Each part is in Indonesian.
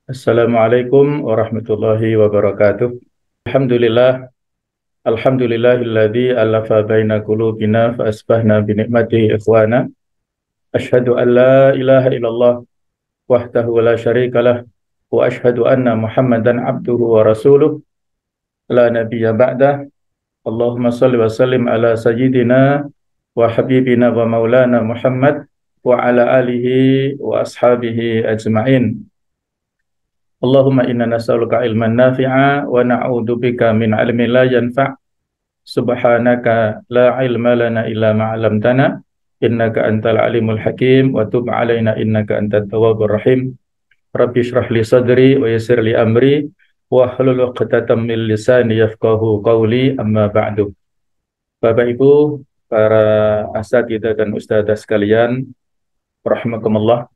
Assalamualaikum warahmatullahi wabarakatuh. Alhamdulillah, alhamdulillahilladzi alafa baina qulubina fa asbahna bi ni'matihi ikhwana. Asyhadu an la ilaha illallah wahdahu la syarikalah wa asyhadu anna Muhammadan abduhu wa rasuluh la nabiyya ba'dah. Allahumma shalli wa sallim ala sayyidina wa habibina wa maulana Muhammad wa ala alihi wa ashabihi ajma'in. Allahumma inna nas'aluka ilman nafi'a wa na'udzubika min ilmin la yanfa'. Subhanaka la ilma lana illa ma 'allamtana innaka antal alimul hakim wa tub 'alaina innaka antat tawwabur rahim. Rabbi shrah li sadri wa yassir li amri wa hlul 'uqdatam min lisani yafqahu qawli, amma ba'du. Bapak Ibu, para asatidzah dan ustadzah sekalian, rahimakumullah.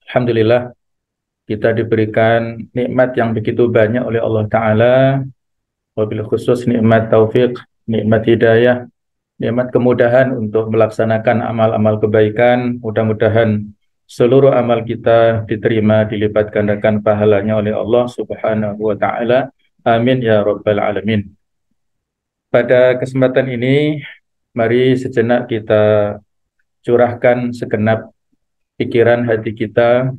Alhamdulillah, kita diberikan nikmat yang begitu banyak oleh Allah Ta'ala, wabil khusus nikmat taufik, nikmat hidayah, nikmat kemudahan untuk melaksanakan amal-amal kebaikan. Mudah-mudahan seluruh amal kita diterima, dilipat gandakan pahalanya oleh Allah Subhanahu wa Ta'ala. Amin ya Rabbal Alamin. Pada kesempatan ini, mari sejenak kita curahkan segenap pikiran hati kita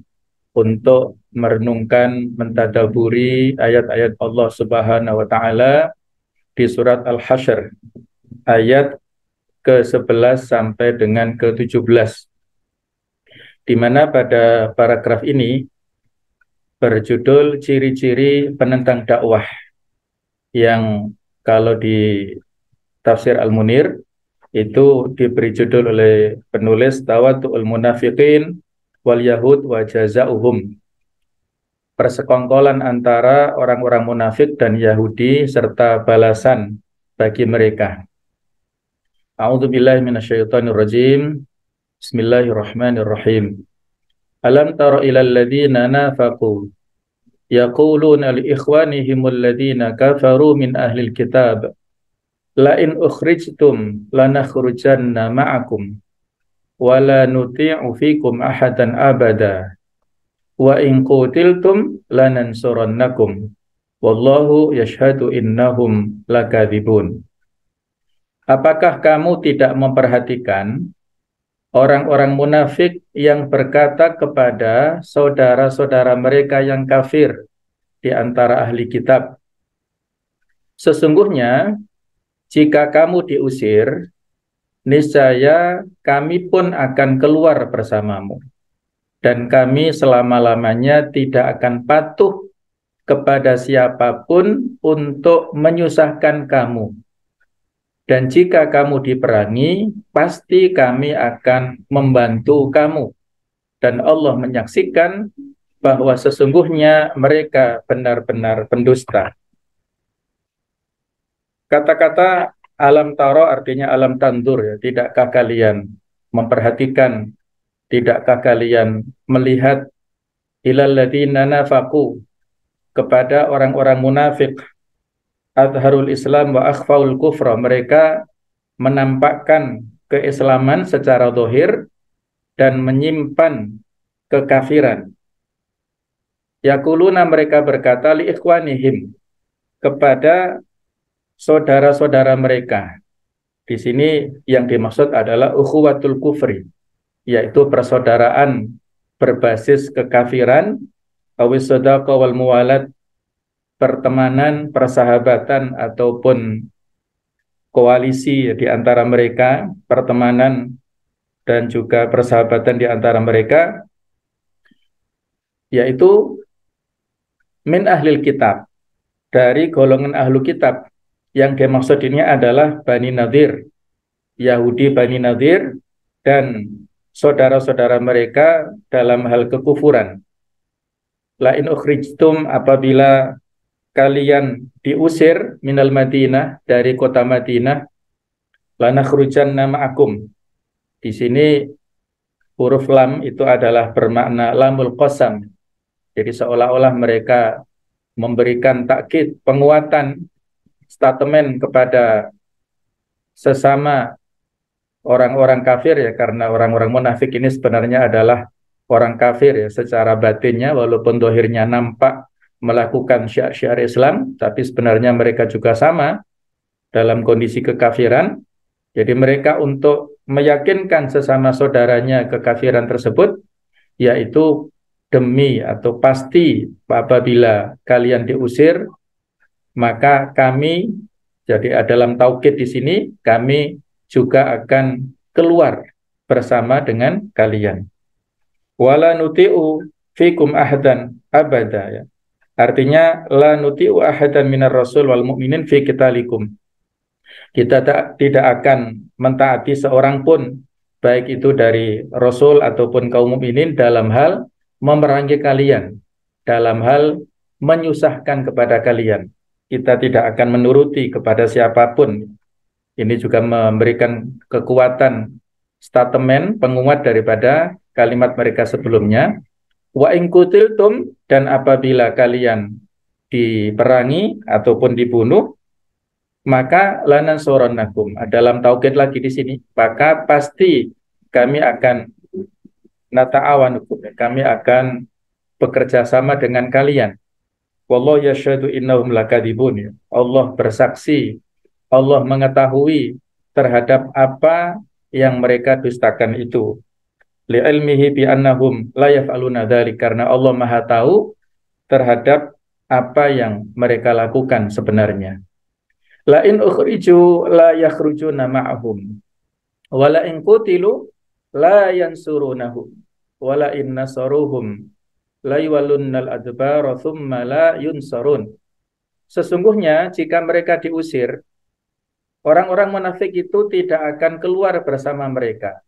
untuk merenungkan, mentadaburi ayat-ayat Allah Subhanahu wa Ta'ala di surat Al-Hasyr ayat ke-11 sampai dengan ke-17, di mana pada paragraf ini berjudul ciri-ciri penentang dakwah, yang kalau di tafsir Al-Munir itu diberi judul oleh penulis Tawatu'ul Munafiqin wal Yahud wa Jaza'uhum, persekongkolan antara orang-orang munafik dan Yahudi serta balasan bagi mereka. A'udzubillahi minasyaitonir rajim. Bismillahirrahmanirrahim. Alam tara ilal ladzina nafaqu yaquluna li ikhwanihim alladzina kafaru min ahlil kitab la in ukhrijtum lanakhrujanna ma'akum wa la nuti'u fikum ahadan abada wa in qutiltum lanansurannakum wallahu yashhadu innahum lakadzibun. Apakah kamu tidak memperhatikan orang-orang munafik yang berkata kepada saudara-saudara mereka yang kafir di antara ahli kitab, sesungguhnya jika kamu diusir, niscaya kami pun akan keluar bersamamu, dan kami selama-lamanya tidak akan patuh kepada siapapun untuk menyusahkan kamu. Dan jika kamu diperangi, pasti kami akan membantu kamu. Dan Allah menyaksikan bahwa sesungguhnya mereka benar-benar pendusta. Kata-kata alam taro artinya alam tandur, ya. Tidakkah kalian memperhatikan, tidakkah kalian melihat ilal ladzina nafaqu, kepada orang-orang munafik, adharul Islam wa akhfaul kufra, mereka menampakkan keislaman secara zahir dan menyimpan kekafiran. Yaquluna, mereka berkata, li ikhwanihim, kepada saudara-saudara mereka. Di sini yang dimaksud adalah ukhuwatul kufri, yaitu persaudaraan berbasis kekafiran, awis sadaqa wal muwalat, pertemanan, persahabatan ataupun koalisi di antara mereka, pertemanan dan juga persahabatan di antara mereka, yaitu min ahlil kitab, dari golongan ahlu kitab. Yang dimaksud ini adalah Bani Nadir, Yahudi Bani Nadir dan saudara-saudara mereka dalam hal kekufuran. La in ukhrijtum, apabila kalian diusir minal Madinah, dari kota Madinah, lanakhrujanna ma'akum. Di sini huruf lam itu adalah bermakna lamul qasam. Jadi seolah-olah mereka memberikan takkid, penguatan, statement kepada sesama orang-orang kafir, ya, karena orang-orang munafik ini sebenarnya adalah orang kafir ya secara batinnya, walaupun dohirnya nampak melakukan syiar-syiar Islam, tapi sebenarnya mereka juga sama dalam kondisi kekafiran. Jadi mereka untuk meyakinkan sesama saudaranya kekafiran tersebut, yaitu demi atau pasti apabila kalian diusir, maka kami, jadi dalam taukid di sini, kami juga akan keluar bersama dengan kalian. Wala nuti'u fikum ahadan abada ya. Artinya la nuti'u ahadan minar rasul wal mu'minin fi qitalikum. Kita tidak akan mentaati seorang pun, baik itu dari rasul ataupun kaum mukminin, dalam hal memerangi kalian, dalam hal menyusahkan kepada kalian. Kita tidak akan menuruti kepada siapapun. Ini juga memberikan kekuatan statement penguat daripada kalimat mereka sebelumnya. Wa in qutiltum, dan apabila kalian diperangi ataupun dibunuh, maka lanansurannakum. Dalam taukid lagi di sini, maka pasti kami akan nata'awanukum, kami akan bekerja sama dengan kalian. Wallahu yashhadu innahum lakadzibun. Allah bersaksi, Allah mengetahui terhadap apa yang mereka dustakan itu. Li'ilmihi bi annahum la yaf'aluna dzalik, karena Allah Maha tahu terhadap apa yang mereka lakukan sebenarnya. La in ukhriju la yakhrujuna ma'ahum wa la in qutilu la yansurunahum wa la in nasaruhum la yuwallunnal adbara thumma la yunsarun. Sesungguhnya jika mereka diusir, orang-orang munafik itu tidak akan keluar bersama mereka.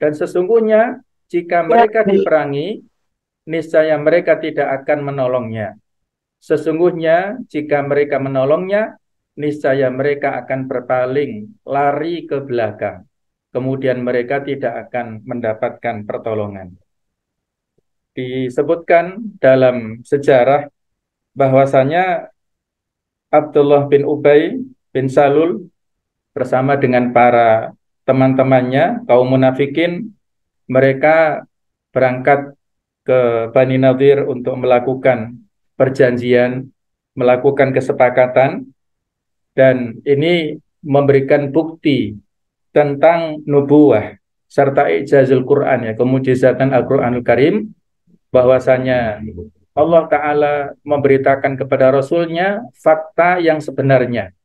Dan sesungguhnya jika mereka diperangi, niscaya mereka tidak akan menolongnya. Sesungguhnya jika mereka menolongnya, niscaya mereka akan berpaling, lari ke belakang. Kemudian mereka tidak akan mendapatkan pertolongan. Disebutkan dalam sejarah bahwasanya Abdullah bin Ubay bin Salul bersama dengan para teman-temannya, kaum munafikin, mereka berangkat ke Bani Nadir untuk melakukan perjanjian, melakukan kesepakatan, dan ini memberikan bukti tentang nubuwah serta ijazul Quran, ya, kemujizatan Al-Quranul Karim, bahwasanya Allah Ta'ala memberitakan kepada Rasulnya fakta yang sebenarnya.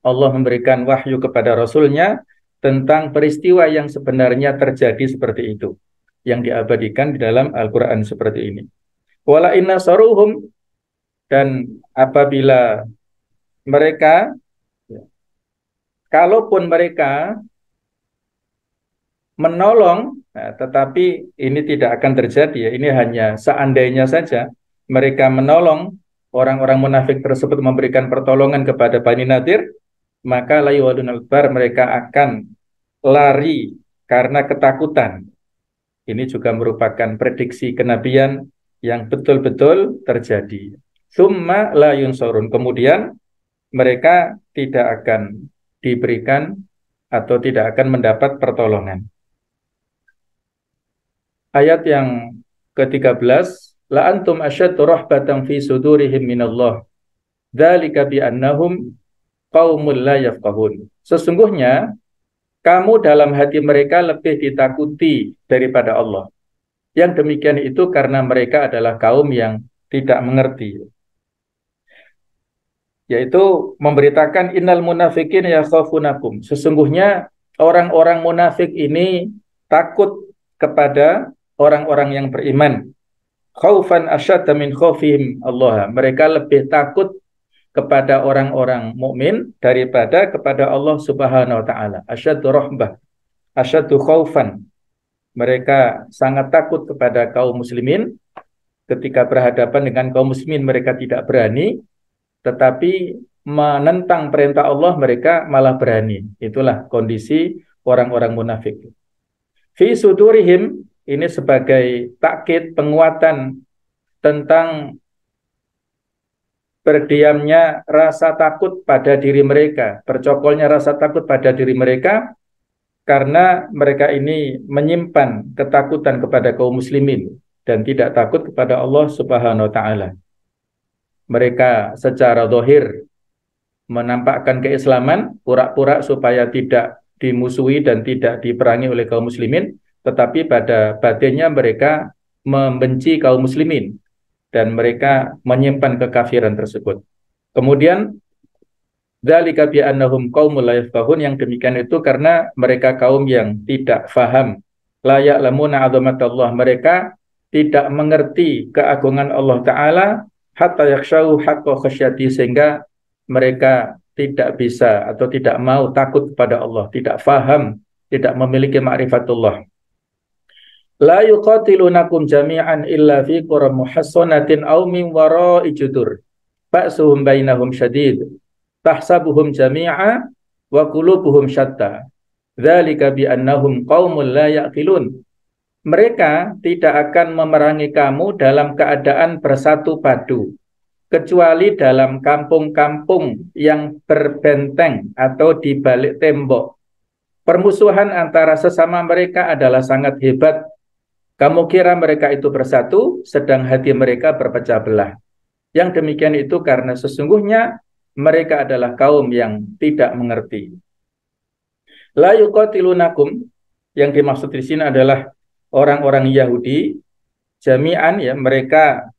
Allah memberikan wahyu kepada Rasulnya tentang peristiwa yang sebenarnya terjadi seperti itu, yang diabadikan di dalam Al-Quran seperti ini. Wala inna saruhum, dan apabila mereka, kalaupun mereka menolong, nah, tetapi ini tidak akan terjadi ya, ini hanya seandainya saja mereka menolong orang-orang munafik tersebut, memberikan pertolongan kepada Bani Nadir, maka la yuwallunal adbar, mereka akan lari karena ketakutan. Ini juga merupakan prediksi kenabian yang betul-betul terjadi. Summa la yunsurun, kemudian mereka tidak akan diberikan atau tidak akan mendapat pertolongan. Ayat yang ke-13, la antum asyaddu rahbatan fi sudurihim minallah, dzalika bi annahum qaumul la yafqahun. Sesungguhnya kamu dalam hati mereka lebih ditakuti daripada Allah. Yang demikian itu karena mereka adalah kaum yang tidak mengerti. Yaitu memberitakan innal munafikin yakhafunakum. Sesungguhnya orang-orang munafik ini takut kepada orang-orang yang beriman. Khaufan asyadda min khaufihim Allah. Mereka lebih takut kepada orang-orang mukmin daripada kepada Allah Subhanahu wa taala. Asyaddu rahbah, asyaddu khaufan. Mereka sangat takut kepada kaum muslimin. Ketika berhadapan dengan kaum muslimin mereka tidak berani, tetapi menentang perintah Allah mereka malah berani. Itulah kondisi orang-orang munafik. Fi sudurihim, ini sebagai takkid, penguatan tentang berdiamnya rasa takut pada diri mereka, bercokolnya rasa takut pada diri mereka, karena mereka ini menyimpan ketakutan kepada kaum muslimin dan tidak takut kepada Allah Subhanahu wa taala. Mereka secara zahir menampakkan keislaman, pura-pura supaya tidak dimusuhi dan tidak diperangi oleh kaum muslimin, tetapi pada batinnya mereka membenci kaum muslimin dan mereka menyimpan kekafiran tersebut. Kemudian dzalika bi annahum qaumul la yafqahun, yang demikian itu karena mereka kaum yang tidak faham, la ya'lamuna 'azamatallah, mereka tidak mengerti keagungan Allah taala, hatta yakhshaw haqqa khasyati, sehingga mereka tidak bisa atau tidak mau takut kepada Allah, tidak faham, tidak memiliki ma'rifatullah. La yuqatilunakum jami'an illa fi qura muhassanatin aw min wara'i judur ba'suhum bainahum syadid tahsabuhum jami'a wa qulubuhum syatta dzalika bi annahum qaumul la yaqilun. Mereka tidak akan memerangi kamu dalam keadaan bersatu padu kecuali dalam kampung-kampung yang berbenteng atau di balik tembok. Permusuhan antara sesama mereka adalah sangat hebat. Kamu kira mereka itu bersatu, sedang hati mereka berpecah belah. Yang demikian itu karena sesungguhnya mereka adalah kaum yang tidak mengerti. La yuqatilunakum, yang dimaksud di sini adalah orang-orang Yahudi jami'an, ya, mereka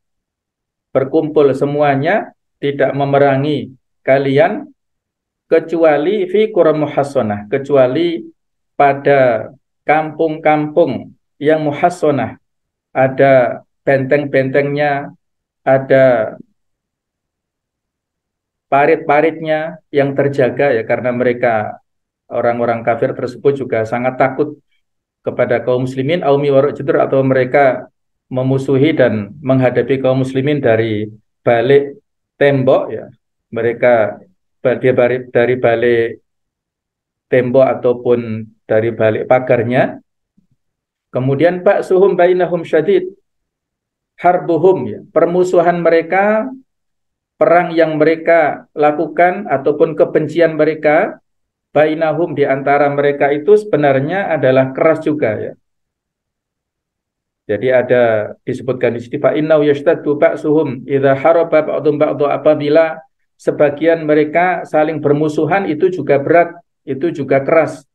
berkumpul semuanya tidak memerangi kalian kecuali fi qura muhassonah, kecuali pada kampung-kampung yang muhassonah, ada benteng-bentengnya, ada parit-paritnya yang terjaga, ya, karena mereka orang-orang kafir tersebut juga sangat takut kepada kaum muslimin, aumi warok judur, atau mereka memusuhi dan menghadapi kaum muslimin dari balik tembok, ya, mereka dari balik tembok ataupun dari balik pagarnya. Kemudian ba'suhum bainahum syadid, harbuhum, ya, permusuhan mereka, perang yang mereka lakukan ataupun kebencian mereka, bainahum, di antara mereka itu sebenarnya adalah keras juga, ya. Jadi ada disebutkan di sini fa innahu yashtaddu ba'suhum idza haraba ba'dhum ba'dha, apabila sebagian mereka saling bermusuhan itu juga berat, itu juga keras.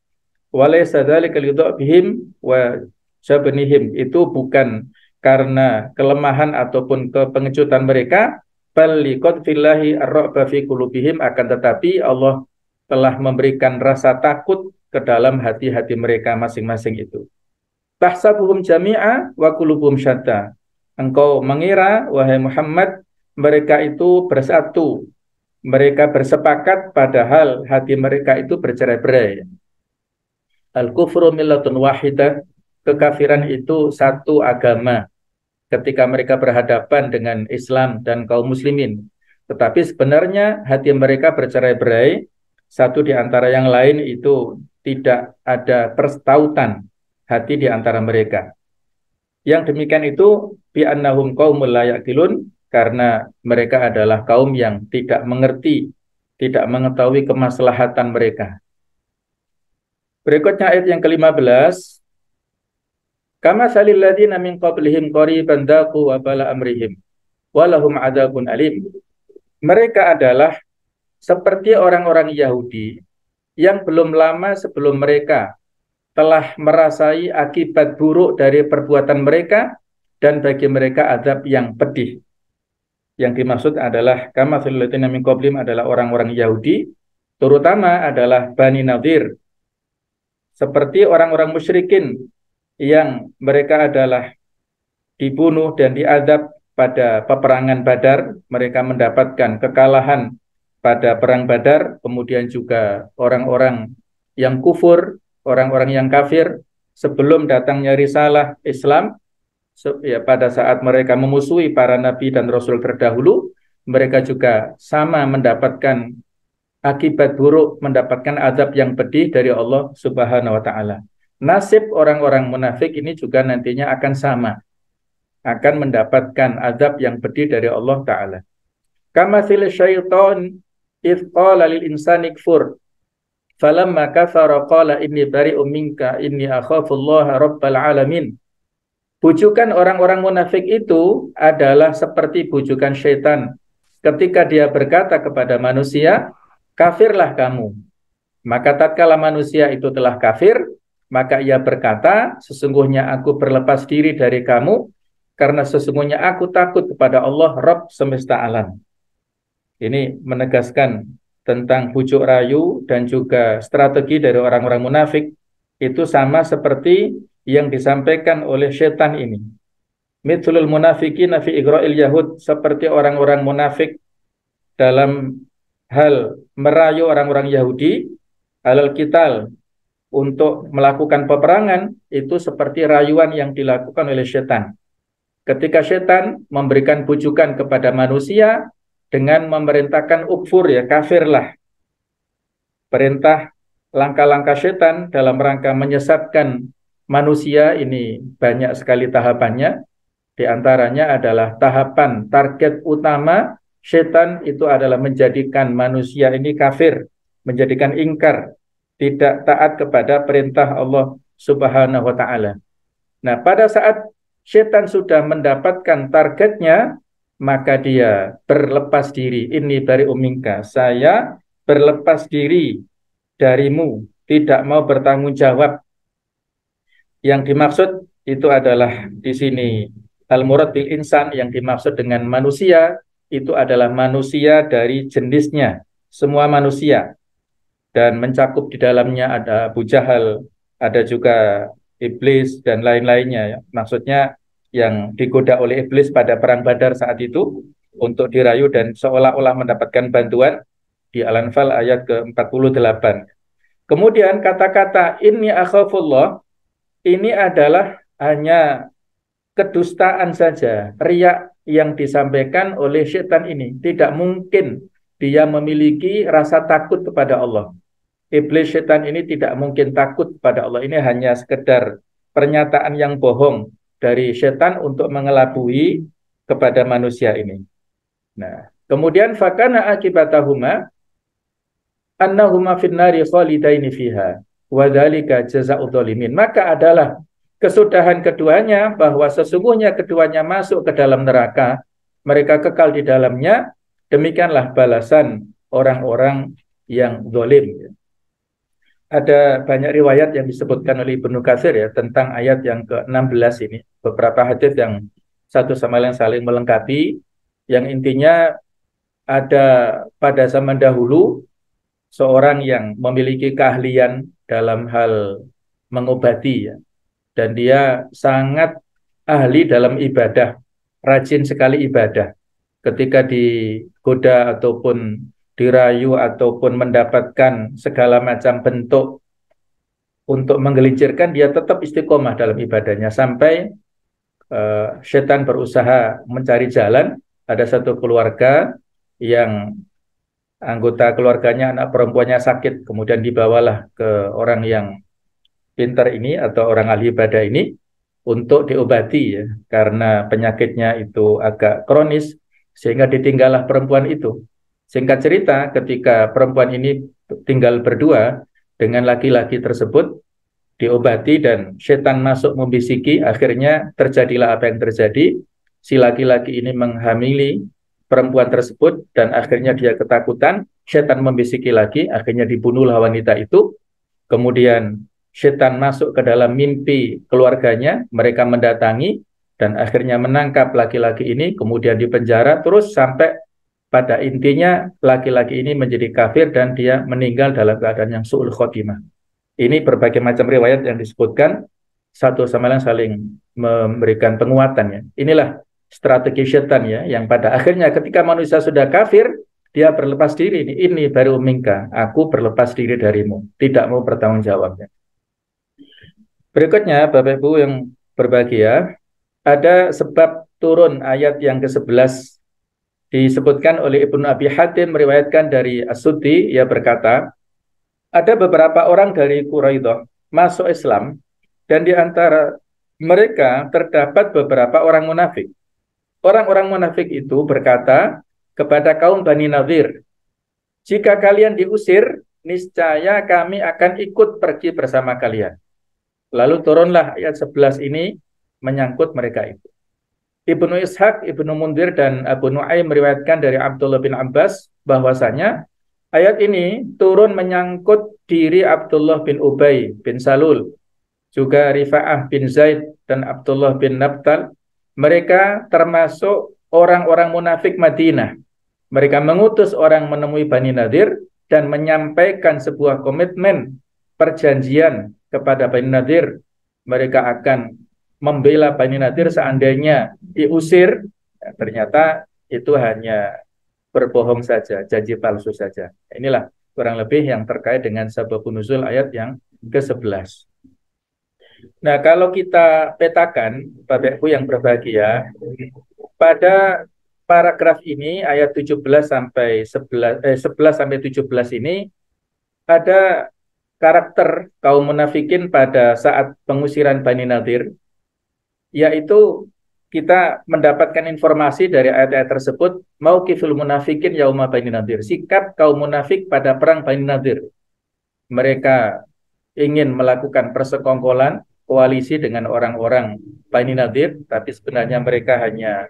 Walaysa dzalika lidha'fihim wa syabnihim, itu bukan karena kelemahan ataupun kepengecutan mereka, bal liqadfillahi ar-ra'ba fi qulubihim, akan tetapi Allah telah memberikan rasa takut ke dalam hati-hati mereka masing-masing itu. Tahsabuhum jami'a wa qulubuhum syatta, engkau mengira wahai Muhammad mereka itu bersatu, mereka bersepakat, padahal hati mereka itu bercerai-berai. Al-kufru millatun wahidah, kekafiran itu satu agama ketika mereka berhadapan dengan Islam dan kaum muslimin. Tetapi sebenarnya hati mereka bercerai-berai, satu di antara yang lain itu tidak ada persetautan hati di antara mereka. Yang demikian itu bi annahum qaumul la yaqilun, karena mereka adalah kaum yang tidak mengerti, tidak mengetahui kemaslahatan mereka. Berikutnya ayat yang ke-15. Kama salil ladzina min qablihim qariban dzaqu wa bala amrihim walahum adzabun alim. Mereka adalah seperti orang-orang Yahudi yang belum lama sebelum mereka telah merasai akibat buruk dari perbuatan mereka, dan bagi mereka azab yang pedih. Yang dimaksud adalah kama salil ladzina min qablihim adalah orang-orang Yahudi, terutama adalah Bani Nadir, seperti orang-orang musyrikin yang mereka adalah dibunuh dan diazab pada peperangan Badar. Mereka mendapatkan kekalahan pada perang Badar. Kemudian juga orang-orang yang kufur, orang-orang yang kafir sebelum datangnya risalah Islam, ya, pada saat mereka memusuhi para nabi dan rasul terdahulu, mereka juga sama mendapatkan akibat buruk, mendapatkan azab yang pedih dari Allah Subhanahu wa taala. Nasib orang-orang munafik ini juga nantinya akan sama, akan mendapatkan azab yang pedih dari Allah taala. Kama fil syaitan idz qala lil insani kfur, falamma kafara qala inni bari'um minka inni akhafullaha rabbal alamin. Bujukan orang-orang munafik itu adalah seperti bujukan syaitan. Ketika dia berkata kepada manusia, kafirlah kamu. Maka tatkala manusia itu telah kafir, maka ia berkata, sesungguhnya aku berlepas diri dari kamu, karena sesungguhnya aku takut kepada Allah, Rabb semesta alam. Ini menegaskan tentang bujuk rayu dan juga strategi dari orang-orang munafik, itu sama seperti yang disampaikan oleh syaitan ini. Mithlul munafiqina fi igra'il yahud, seperti orang-orang munafik dalam hal merayu orang-orang Yahudi alal qital, untuk melakukan peperangan, itu seperti rayuan yang dilakukan oleh syaitan. Ketika syaitan memberikan bujukan kepada manusia dengan memerintahkan ukfur, ya kafirlah. Perintah langkah-langkah syaitan dalam rangka menyesatkan manusia ini banyak sekali tahapannya. Di antaranya adalah tahapan target utama syaitan itu adalah menjadikan manusia ini kafir, menjadikan ingkar, tidak taat kepada perintah Allah Subhanahu wa taala. Nah, pada saat syaitan sudah mendapatkan targetnya, maka dia berlepas diri. Ini dari umingka, saya berlepas diri darimu, tidak mau bertanggung jawab. Yang dimaksud itu adalah di sini al-murad bil insan, yang dimaksud dengan manusia itu adalah manusia dari jenisnya, semua manusia, dan mencakup di dalamnya ada Abu Jahal, ada juga iblis dan lain-lainnya ya. Maksudnya yang digoda oleh iblis pada perang Badar saat itu untuk dirayu dan seolah-olah mendapatkan bantuan di Al-Anfal ayat ke-48. Kemudian kata-kata inni akhafullah ini adalah hanya kedustaan saja, riya yang disampaikan oleh syaitan ini. Tidak mungkin dia memiliki rasa takut kepada Allah. Iblis syaitan ini tidak mungkin takut kepada Allah. Ini hanya sekedar pernyataan yang bohong dari syaitan untuk mengelabui kepada manusia ini. Nah, kemudian fakana akibatahuma annahuma finnari khalidaini fiha wa dzalika jazaa'udz dzalimin. Maka adalah kesudahan keduanya bahwa sesungguhnya keduanya masuk ke dalam neraka, mereka kekal di dalamnya, demikianlah balasan orang-orang yang zalim. Ada banyak riwayat yang disebutkan oleh Ibnu Katsir ya tentang ayat yang ke-16 ini. Beberapa hadis yang satu sama lain saling melengkapi, yang intinya ada pada zaman dahulu seorang yang memiliki keahlian dalam hal mengobati ya. Dan dia sangat ahli dalam ibadah, rajin sekali ibadah. Ketika digoda ataupun dirayu ataupun mendapatkan segala macam bentuk untuk menggelincirkan, dia tetap istiqomah dalam ibadahnya sampai setan berusaha mencari jalan. Ada satu keluarga yang anggota keluarganya anak perempuannya sakit, kemudian dibawalah ke orang yang pintar ini atau orang ahli ibadah ini untuk diobati ya, karena penyakitnya itu agak kronis sehingga ditinggallah perempuan itu. Singkat cerita, ketika perempuan ini tinggal berdua dengan laki-laki tersebut, diobati dan setan masuk membisiki, akhirnya terjadilah apa yang terjadi. Si laki-laki ini menghamili perempuan tersebut dan akhirnya dia ketakutan, setan membisiki lagi, akhirnya dibunuhlah wanita itu. Kemudian setan masuk ke dalam mimpi keluarganya, mereka mendatangi dan akhirnya menangkap laki-laki ini, kemudian dipenjara terus sampai pada intinya laki-laki ini menjadi kafir dan dia meninggal dalam keadaan yang su'ul khotimah. Ini berbagai macam riwayat yang disebutkan, satu sama lain saling memberikan penguatannya. Inilah strategi setan ya, yang pada akhirnya ketika manusia sudah kafir, dia berlepas diri. Ini baru minka, aku berlepas diri darimu, tidak mau bertanggung jawabnya. Berikutnya, Bapak Ibu yang berbahagia, ada sebab turun ayat yang ke-11 disebutkan oleh Ibnu Abi Hatim, meriwayatkan dari As-Suddi, ia berkata, ada beberapa orang dari Quraidah masuk Islam, dan di antara mereka terdapat beberapa orang munafik. Orang-orang munafik itu berkata kepada kaum Bani Nadir, jika kalian diusir, niscaya kami akan ikut pergi bersama kalian. Lalu turunlah ayat 11 ini menyangkut mereka itu. Ibnu Ishaq, Ibnu Mundir, dan Abu Nuaim meriwayatkan dari Abdullah bin Abbas bahwasanya ayat ini turun menyangkut diri Abdullah bin Ubay bin Salul, juga Rifa'ah bin Zaid dan Abdullah bin Nabtal. Mereka termasuk orang-orang munafik Madinah. Mereka mengutus orang menemui Bani Nadir dan menyampaikan sebuah komitmen perjanjian kepada Bani Nadir. Mereka akan membela Bani Nadir seandainya diusir. Ternyata itu hanya berbohong saja, janji palsu saja. Inilah kurang lebih yang terkait dengan sababun nuzul ayat yang ke-11. Nah, kalau kita petakan, Bapak Ibu yang berbahagia, pada paragraf ini ayat 17 sampai 11 sampai 17 ini ada karakter kaum munafikin pada saat pengusiran Bani Nadir, yaitu kita mendapatkan informasi dari ayat-ayat tersebut, mauqiful munafikin yauma Bani Nadir, sikap kaum munafik pada perang Bani Nadir. Mereka ingin melakukan persekongkolan, koalisi dengan orang-orang Bani Nadir, tapi sebenarnya mereka hanya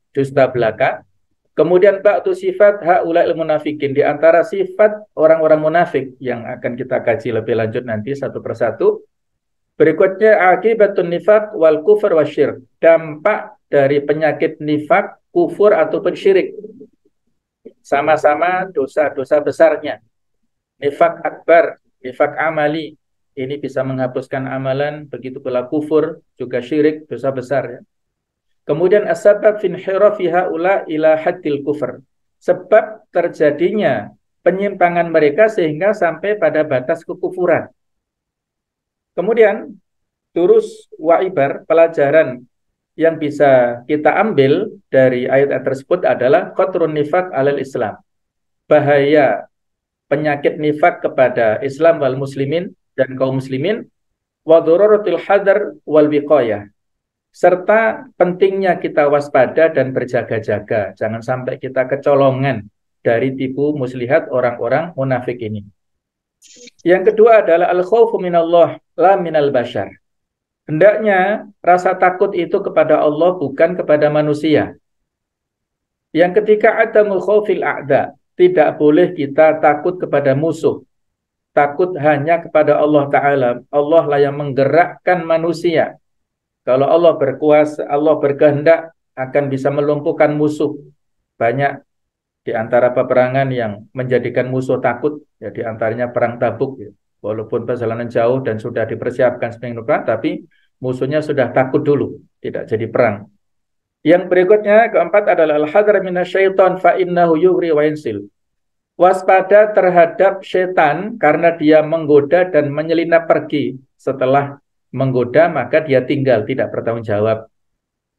dusta belaka. Kemudian ba'du sifat haula'il munafikin, di antara sifat orang-orang munafik yang akan kita kaji lebih lanjut nanti satu persatu. Berikutnya akibatun nifaq wal kufur wasyirk, dampak dari penyakit nifak, kufur ataupun syirik. Sama-sama dosa-dosa besarnya. Nifak akbar, nifak amali, ini bisa menghapuskan amalan, begitu pula kufur, juga syirik, dosa besar ya. Kemudian asbab fin hirafi haula ila haddil kufur, sebab terjadinya penyimpangan mereka sehingga sampai pada batas kekufuran. Kemudian durus wa ibar, pelajaran yang bisa kita ambil dari ayat tersebut adalah qatrun nifaq alal Islam, bahaya penyakit nifak kepada Islam wal muslimin dan kaum muslimin, wa daruratul hadar wal wiqayah, serta pentingnya kita waspada dan berjaga-jaga, jangan sampai kita kecolongan dari tipu muslihat orang-orang munafik ini. Yang kedua adalah al-khawfu minallah la minal bashar. Hendaknya rasa takut itu kepada Allah, bukan kepada manusia. Yang ketiga adamul khawfil a'da, tidak boleh kita takut kepada musuh. Takut hanya kepada Allah Ta'ala. Allah lah yang menggerakkan manusia. Kalau Allah berkuasa, Allah berkehendak, akan bisa melumpuhkan musuh. Banyak di antara peperangan yang menjadikan musuh takut, ya di antaranya perang Tabuk, ya. Walaupun perjalanan jauh dan sudah dipersiapkan seminggu depan, tapi musuhnya sudah takut dulu, tidak jadi perang. Yang berikutnya, keempat adalah al-hadar minasyaiton fa innahu yughri wa yansil. Waspada terhadap setan karena dia menggoda dan menyelinap pergi. Setelah menggoda maka dia tinggal, tidak bertanggung jawab.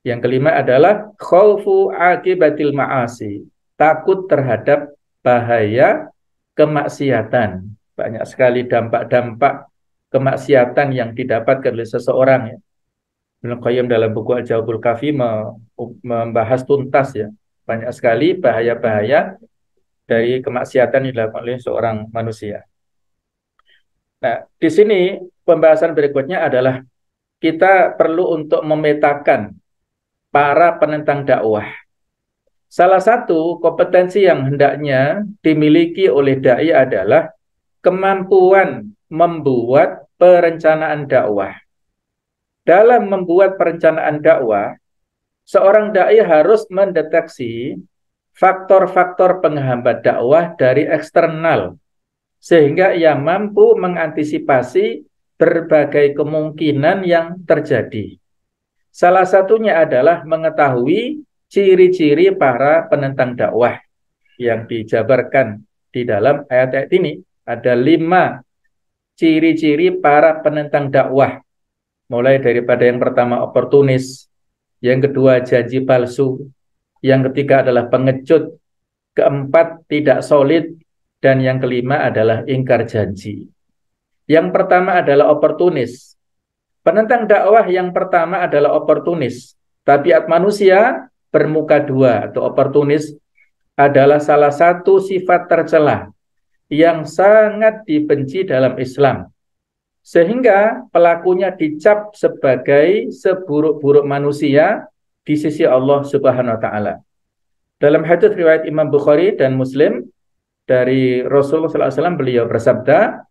Yang kelima adalah khaufu akibatil ma'asi, takut terhadap bahaya kemaksiatan. Banyak sekali dampak-dampak kemaksiatan yang didapatkan oleh seseorang ya. Ibnu Qayyim dalam buku Al-Jawabul Kafi membahas tuntas ya, banyak sekali bahaya-bahaya dari kemaksiatan yang dilakukan oleh seorang manusia. Nah, di sini pembahasan berikutnya adalah kita perlu untuk memetakan para penentang dakwah. Salah satu kompetensi yang hendaknya dimiliki oleh dai adalah kemampuan membuat perencanaan dakwah. Dalam membuat perencanaan dakwah, seorang dai harus mendeteksi faktor-faktor penghambat dakwah dari eksternal, sehingga ia mampu mengantisipasi berbagai kemungkinan yang terjadi. Salah satunya adalah mengetahui ciri-ciri para penentang dakwah yang dijabarkan di dalam ayat-ayat ini. Ada 5 ciri-ciri para penentang dakwah. Mulai daripada yang pertama oportunis, yang kedua janji palsu, yang ketiga adalah pengecut, keempat tidak solid, dan yang kelima adalah ingkar janji. Yang pertama adalah oportunis. Penentang dakwah yang pertama adalah oportunis. Tabiat manusia bermuka dua atau oportunis adalah salah satu sifat tercela yang sangat dibenci dalam Islam, sehingga pelakunya dicap sebagai seburuk-buruk manusia di sisi Allah Subhanahu wa taala. Dalam hadis riwayat Imam Bukhari dan Muslim dari Rasulullah SAW, beliau bersabda,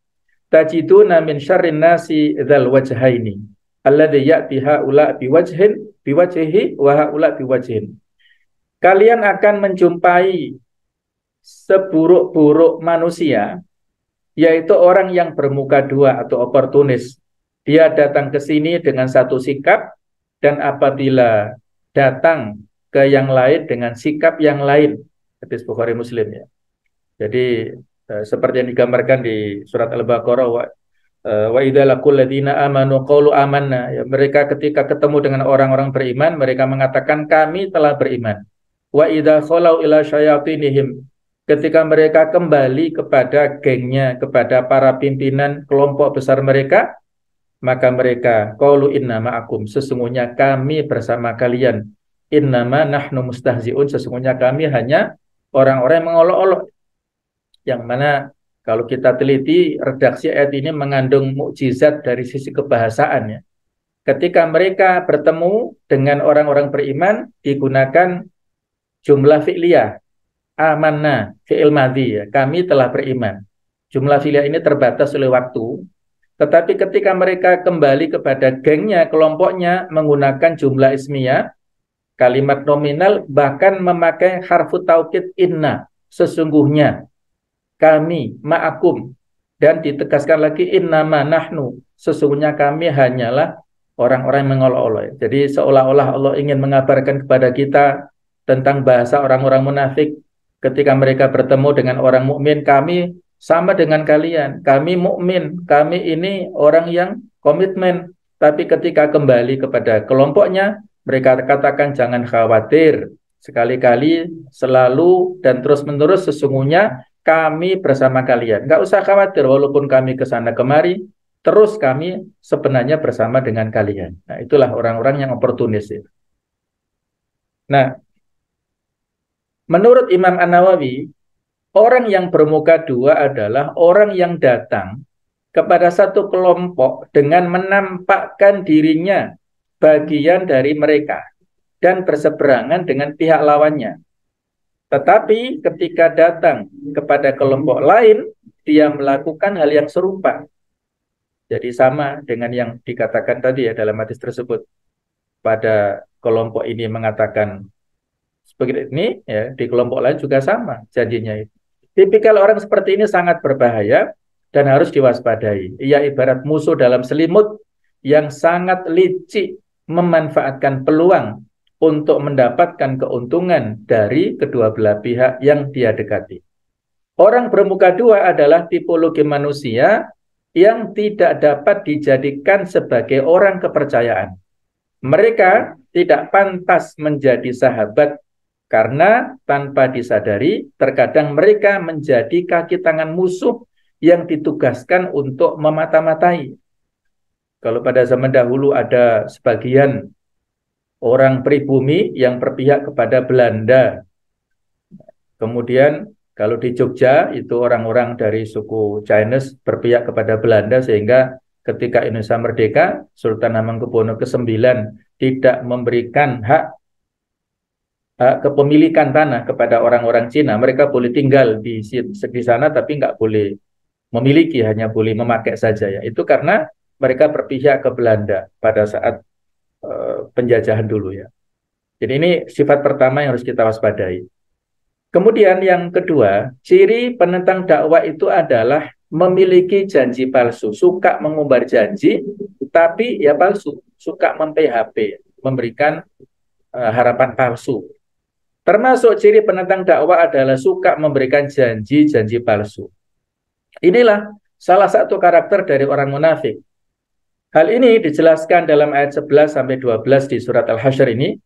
tajiduna min syarrin nasi dzal wajhaini alladzi ya'ti haula biwajhihi wa haula biwajhin. Kalian akan menjumpai seburuk-buruk manusia, yaitu orang yang bermuka dua atau oportunis. Dia datang ke sini dengan satu sikap, dan apabila datang ke yang lain dengan sikap yang lain. Hadis Bukhari Muslim ya. Jadi seperti yang digambarkan di surat Al-Baqarah, wa idza laqul ladina amanu qalu amanna, ya, mereka ketika ketemu dengan orang-orang beriman, mereka mengatakan kami telah beriman. Wa idza khalau ila syayatinihim, ketika mereka kembali kepada gengnya, kepada para pimpinan kelompok besar mereka, maka mereka qalu inna ma'akum, sesungguhnya kami bersama kalian. Innama nahnu mustahzi'un, sesungguhnya kami hanya orang-orang yang mengolok-olok. Yang mana kalau kita teliti, redaksi ayat ini mengandung mukjizat dari sisi kebahasaannya. Ketika mereka bertemu dengan orang-orang beriman, digunakan jumlah fi'liyah. Amanna, fi'il madhi, ya, kami telah beriman. Jumlah fi'liyah ini terbatas oleh waktu. Tetapi ketika mereka kembali kepada gengnya, kelompoknya, menggunakan jumlah ismiyah, kalimat nominal, bahkan memakai harfu taukid inna, sesungguhnya, kami, ma'akum, dan ditegaskan lagi innama nahnu, sesungguhnya kami hanyalah orang-orang yang mengolok-olok. Jadi seolah-olah Allah ingin mengabarkan kepada kita tentang bahasa orang-orang munafik ketika mereka bertemu dengan orang mukmin, kami sama dengan kalian, kami mukmin, kami ini orang yang komitmen. Tapi ketika kembali kepada kelompoknya, mereka katakan jangan khawatir, sekali-kali, selalu, dan terus-menerus sesungguhnya kami bersama kalian. Nggak usah khawatir, walaupun kami ke sana kemari, terus kami sebenarnya bersama dengan kalian. Nah, itulah orang-orang yang oportunis. Nah, menurut Imam An-Nawawi, orang yang bermuka dua adalah orang yang datang kepada satu kelompok dengan menampakkan dirinya bagian dari mereka dan berseberangan dengan pihak lawannya. Tetapi ketika datang kepada kelompok lain, dia melakukan hal yang serupa. Jadi sama dengan yang dikatakan tadi ya dalam hadis tersebut. Pada kelompok ini mengatakan seperti ini, ya, di kelompok lain juga sama janjinya itu. Tipikal orang seperti ini sangat berbahaya dan harus diwaspadai. Ia ibarat musuh dalam selimut yang sangat licik, memanfaatkan peluang untuk mendapatkan keuntungan dari kedua belah pihak yang dia dekati. Orang bermuka dua adalah tipologi manusia yang tidak dapat dijadikan sebagai orang kepercayaan. Mereka tidak pantas menjadi sahabat karena tanpa disadari terkadang mereka menjadi kaki tangan musuh yang ditugaskan untuk memata-matai. Kalau pada zaman dahulu ada sebagian orang pribumi yang berpihak kepada Belanda. Kemudian kalau di Jogja itu orang-orang dari suku Chinese berpihak kepada Belanda, sehingga ketika Indonesia merdeka, Sultan Hamengkubuwono ke-9 tidak memberikan hak kepemilikan tanah kepada orang-orang Cina. Mereka boleh tinggal di sana tapi nggak boleh memiliki, hanya boleh memakai saja ya. Itu karena mereka berpihak ke Belanda pada saat penjajahan dulu ya. Jadi ini sifat pertama yang harus kita waspadai. Kemudian yang kedua, ciri penentang dakwah itu adalah memiliki janji palsu, suka mengumbar janji tapi ya palsu, suka mem-PHP, memberikan harapan palsu. Termasuk ciri penentang dakwah adalah suka memberikan janji-janji palsu. Inilah salah satu karakter dari orang munafik. Hal ini dijelaskan dalam ayat 11-12 di surat Al-Hasyr ini.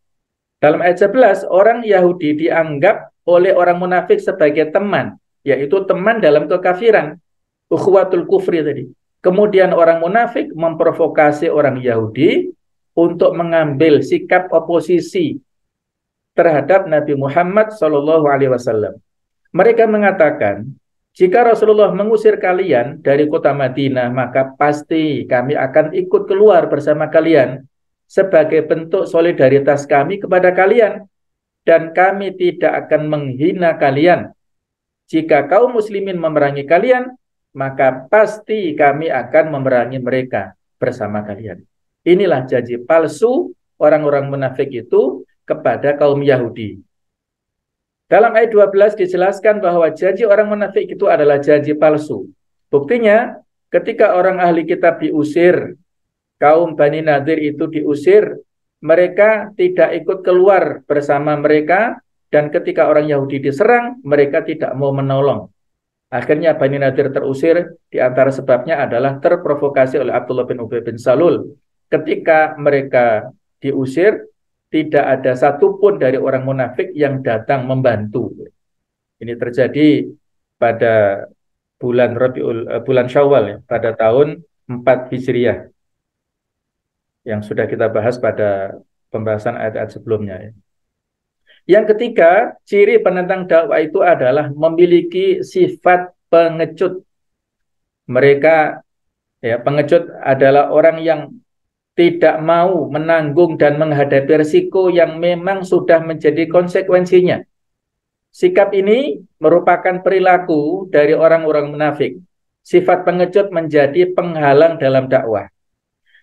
Dalam ayat 11, orang Yahudi dianggap oleh orang munafik sebagai teman, yaitu teman dalam kekafiran, ukhuwatul kufri tadi. Kemudian orang munafik memprovokasi orang Yahudi untuk mengambil sikap oposisi terhadap Nabi Muhammad SAW. Mereka mengatakan, Jika Rasulullah mengusir kalian dari kota Madinah, maka pasti kami akan ikut keluar bersama kalian sebagai bentuk solidaritas kami kepada kalian, dan kami tidak akan menghina kalian. Jika kaum muslimin memerangi kalian, maka pasti kami akan memerangi mereka bersama kalian. Inilah janji palsu orang-orang munafik itu kepada kaum Yahudi. Dalam ayat 12 dijelaskan bahwa janji orang munafik itu adalah janji palsu. Buktinya, ketika orang ahli kitab diusir, kaum Bani Nadir itu diusir, mereka tidak ikut keluar bersama mereka, dan ketika orang Yahudi diserang, mereka tidak mau menolong. Akhirnya Bani Nadir terusir, di antara sebabnya adalah terprovokasi oleh Abdullah bin Ubay bin Salul. Ketika mereka diusir, tidak ada satupun dari orang munafik yang datang membantu. Ini terjadi pada bulan Syawal ya, pada tahun 4 Hijriah yang sudah kita bahas pada pembahasan ayat-ayat sebelumnya ya. Yang ketiga, ciri penentang dakwah itu adalah memiliki sifat pengecut. Mereka ya, pengecut adalah orang yang tidak mau menanggung dan menghadapi risiko yang memang sudah menjadi konsekuensinya. Sikap ini merupakan perilaku dari orang-orang munafik. Sifat pengecut menjadi penghalang dalam dakwah.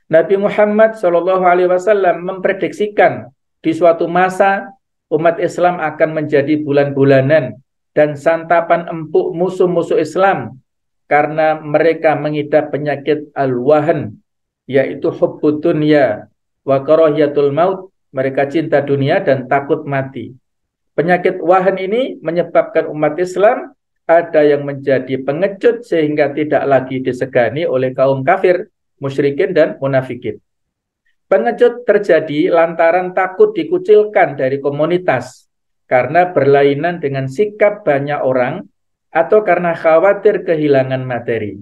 Nabi Muhammad SAW memprediksikan di suatu masa umat Islam akan menjadi bulan-bulanan dan santapan empuk musuh-musuh Islam karena mereka mengidap penyakit al-wahan, yaitu hubbud dunya wa karahiyatul maut. Mereka cinta dunia dan takut mati. Penyakit wahan ini menyebabkan umat Islam ada yang menjadi pengecut sehingga tidak lagi disegani oleh kaum kafir, musyrikin dan munafikin. Pengecut terjadi lantaran takut dikucilkan dari komunitas karena berlainan dengan sikap banyak orang atau karena khawatir kehilangan materi.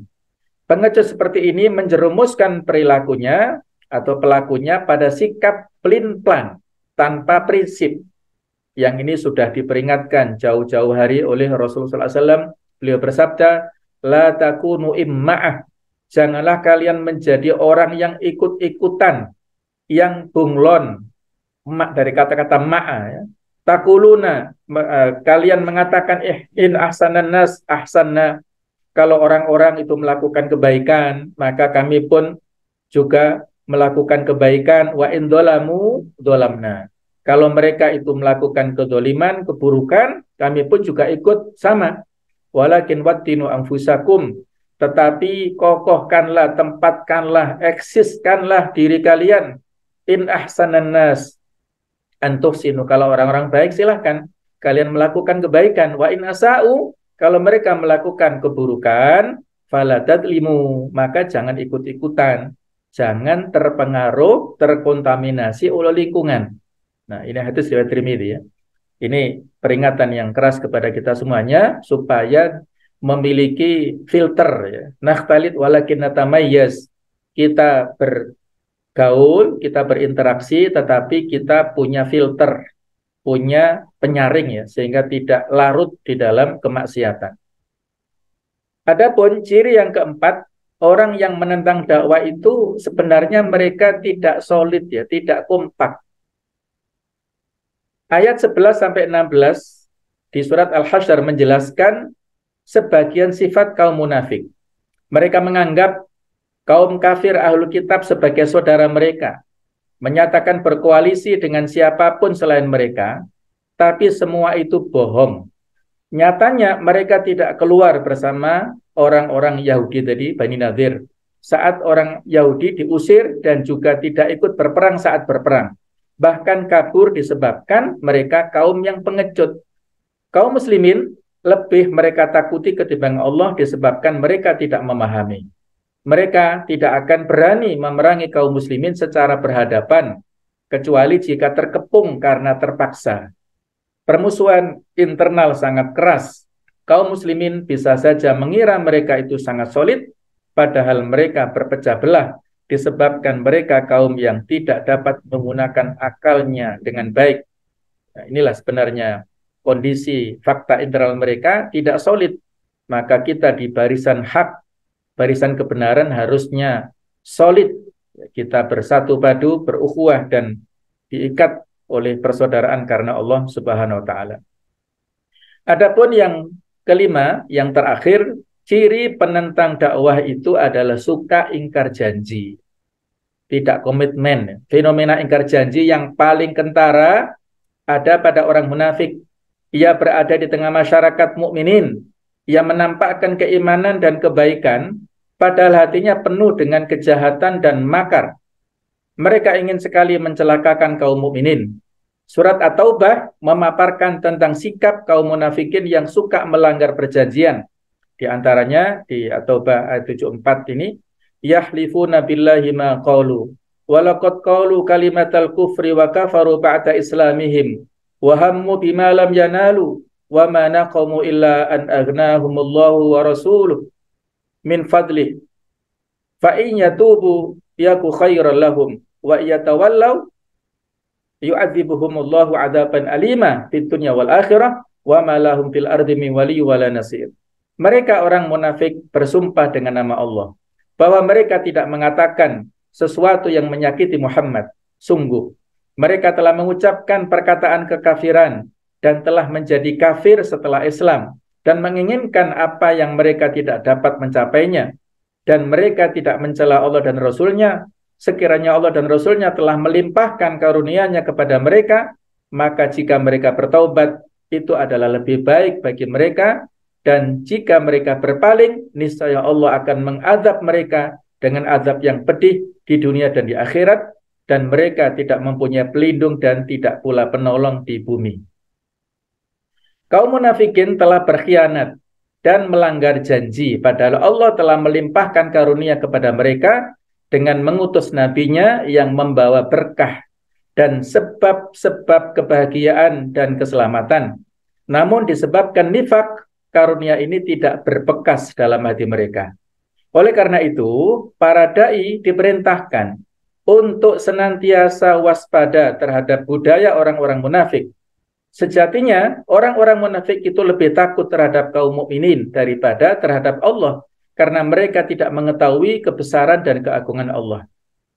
Pengecut seperti ini menjerumuskan perilakunya atau pelakunya pada sikap pelin-pelan tanpa prinsip. Yang ini sudah diperingatkan jauh-jauh hari oleh Rasulullah SAW. Beliau bersabda, la takunu imma'ah. Janganlah kalian menjadi orang yang ikut-ikutan, yang bunglon. Dari kata-kata ma'a ya. Takuluna, kalian mengatakan in ahsanan nas ahsanna. Kalau orang-orang itu melakukan kebaikan, maka kami pun juga melakukan kebaikan. Wa in dolamu dolamna. Kalau mereka itu melakukan kedoliman, keburukan, kami pun juga ikut sama. Walakin wattinu anfusakum. Tetapi kokohkanlah, tempatkanlah, eksiskanlah diri kalian. In ahsanan nas antuhsinu. Kalau orang-orang baik silahkan kalian melakukan kebaikan. Wa in asa'u. Kalau mereka melakukan keburukan, fala tadlimu, maka jangan ikut-ikutan. Jangan terpengaruh, terkontaminasi oleh lingkungan. Nah, ini hadis riwayat Tirmidzi ya. Ini peringatan yang keras kepada kita semuanya supaya memiliki filter ya. Nakhtalit walakin natamayyaz. Kita bergaul, kita berinteraksi, tetapi kita punya filter, punya penyaring ya, sehingga tidak larut di dalam kemaksiatan. Adapun ciri yang keempat, orang yang menentang dakwah itu sebenarnya mereka tidak solid ya, tidak kompak. Ayat 11-16 di surat Al-Hasyr menjelaskan sebagian sifat kaum munafik. Mereka menganggap kaum kafir ahlul kitab sebagai saudara mereka, menyatakan berkoalisi dengan siapapun selain mereka, tapi semua itu bohong. Nyatanya mereka tidak keluar bersama orang-orang Yahudi tadi, Bani Nadir, saat orang Yahudi diusir dan juga tidak ikut berperang saat berperang. Bahkan kabur disebabkan mereka kaum yang pengecut. Kaum muslimin lebih mereka takuti ketimbang Allah disebabkan mereka tidak memahami. Mereka tidak akan berani memerangi kaum muslimin secara berhadapan, kecuali jika terkepung karena terpaksa. Permusuhan internal sangat keras. Kaum muslimin bisa saja mengira mereka itu sangat solid, padahal mereka berpecah belah disebabkan mereka kaum yang tidak dapat menggunakan akalnya dengan baik. Nah, inilah sebenarnya kondisi fakta internal mereka tidak solid. maka kita di barisan hak, barisan kebenaran harusnya solid. Kita bersatu padu, berukhuwah dan diikat oleh persaudaraan karena Allah Subhanahu wa taala. Adapun yang kelima, yang terakhir, ciri penentang dakwah itu adalah suka ingkar janji, tidak komitmen. Fenomena ingkar janji yang paling kentara ada pada orang munafik. Ia berada di tengah masyarakat mukminin, ia menampakkan keimanan dan kebaikan, padahal hatinya penuh dengan kejahatan dan makar. Mereka ingin sekali mencelakakan kaum mukminin. Surat At-Taubah memaparkan tentang sikap kaum munafikin yang suka melanggar perjanjian. Di antaranya di At-Taubah ayat 74 ini, yahlifuna billahi ma qalu wa laqad qalu kalimatal kufri wa kafaru ba'da islamihim wa hammu bima lam yanalu wa ma naqamu illa an aghnahumullahu wa rasuluh min fadlih fa in yatubu yaku khairan lahum wa yatawallaw yu'adzibuhumullahu 'adzaban alima fid dunya wal akhirah wa ma lahum fil ardi min waliyyin wala nasir. Mereka orang munafik bersumpah dengan nama Allah bahwa mereka tidak mengatakan sesuatu yang menyakiti Muhammad. Sungguh mereka telah mengucapkan perkataan kekafiran dan telah menjadi kafir setelah Islam dan menginginkan apa yang mereka tidak dapat mencapainya, dan mereka tidak mencela Allah dan Rasul-Nya. Sekiranya Allah dan Rasul-Nya telah melimpahkan karunia-Nya kepada mereka, maka jika mereka bertaubat, itu adalah lebih baik bagi mereka, dan jika mereka berpaling, niscaya Allah akan mengadab mereka dengan azab yang pedih di dunia dan di akhirat, dan mereka tidak mempunyai pelindung dan tidak pula penolong di bumi. Kaum munafikin telah berkhianat dan melanggar janji, padahal Allah telah melimpahkan karunia kepada mereka dengan mengutus nabinya yang membawa berkah dan sebab-sebab kebahagiaan dan keselamatan. Namun disebabkan nifak, karunia ini tidak berbekas dalam hati mereka. Oleh karena itu, para dai diperintahkan untuk senantiasa waspada terhadap budaya orang-orang munafik. Sejatinya, orang-orang munafik itu lebih takut terhadap kaum mukminin daripada terhadap Allah, karena mereka tidak mengetahui kebesaran dan keagungan Allah.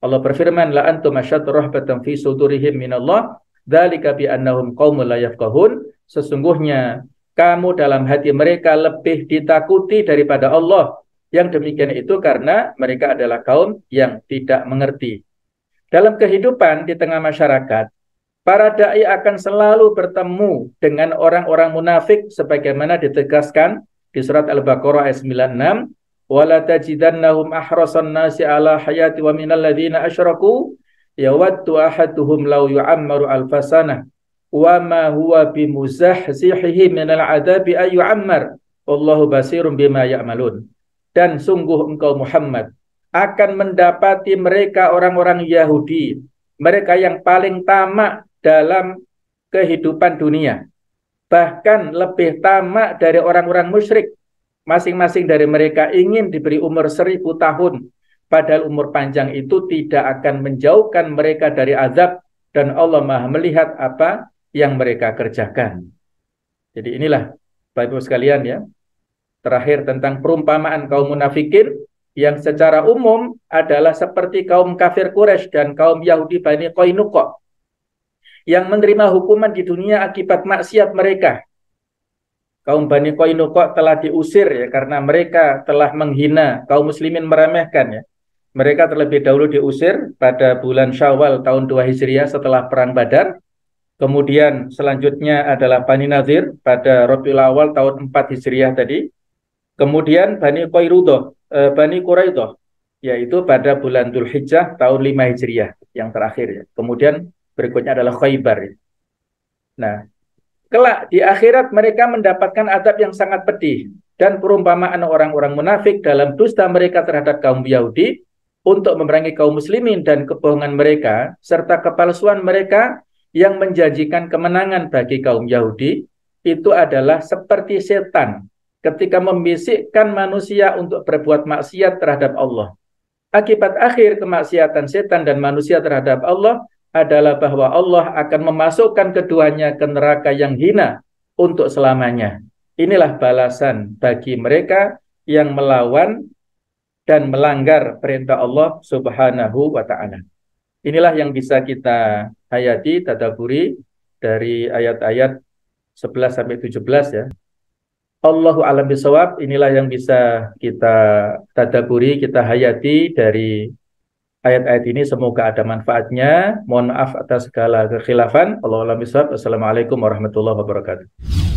Allah berfirman, la antum asyaddu rahbatan fi sudurihim minallah, dzalika bi annahum qaumul la yafqahun. Sesungguhnya kamu dalam hati mereka lebih ditakuti daripada Allah. Yang demikian itu karena mereka adalah kaum yang tidak mengerti. Dalam kehidupan di tengah masyarakat, para dai akan selalu bertemu dengan orang-orang munafik sebagaimana ditegaskan di surat Al-Baqarah ayat 96, wala tajidannahum ahrasan nasi ala hayati wa minal ladzina asyraku yawaddu ahaduhum law yu'ammaru alfasanah wa ma huwa bimuzahzihihi minal adabi ay yu'ammar wallahu basirun bima ya'malun. Dan sungguh engkau Muhammad akan mendapati mereka orang-orang Yahudi, mereka yang paling tamak dalam kehidupan dunia, bahkan lebih tamak dari orang-orang musyrik. Masing-masing dari mereka ingin diberi umur 1000 tahun, padahal umur panjang itu tidak akan menjauhkan mereka dari azab, dan Allah Maha melihat apa yang mereka kerjakan. Jadi inilah Bapak Ibu sekalian ya, terakhir tentang perumpamaan kaum munafikin yang secara umum adalah seperti kaum kafir Quraisy dan kaum Yahudi Bani Qainuqa yang menerima hukuman di dunia akibat maksiat mereka. Kaum Bani Qainuqa telah diusir ya karena mereka telah menghina kaum muslimin, meremehkan ya. Mereka terlebih dahulu diusir pada bulan Syawal tahun 2 Hijriah setelah perang Badar. Kemudian selanjutnya adalah Bani Nadir pada Rabiul Awal tahun 4 Hijriah tadi. Kemudian Bani Quraidah yaitu pada bulan Dzulhijjah tahun 5 Hijriah yang terakhir ya. Kemudian berikutnya adalah Khaybar ya. Nah, kelak di akhirat mereka mendapatkan azab yang sangat pedih, dan perumpamaan orang-orang munafik dalam dusta mereka terhadap kaum Yahudi untuk memerangi kaum muslimin dan kebohongan mereka serta kepalsuan mereka yang menjanjikan kemenangan bagi kaum Yahudi itu adalah seperti setan ketika membisikkan manusia untuk berbuat maksiat terhadap Allah. Akibat akhir kemaksiatan setan dan manusia terhadap Allah adalah bahwa Allah akan memasukkan keduanya ke neraka yang hina untuk selamanya. Inilah balasan bagi mereka yang melawan dan melanggar perintah Allah Subhanahu wa Ta'ala. Inilah yang bisa kita hayati, tadaburi dari ayat-ayat 11 sampai 17 ya. Allahu a'lam bishawab, inilah yang bisa kita tadaburi, kita hayati dari ayat-ayat ini. Semoga ada manfaatnya. Mohon maaf atas segala kekhilafan. Allahu a'lam bishawab. Assalamualaikum warahmatullahi wabarakatuh.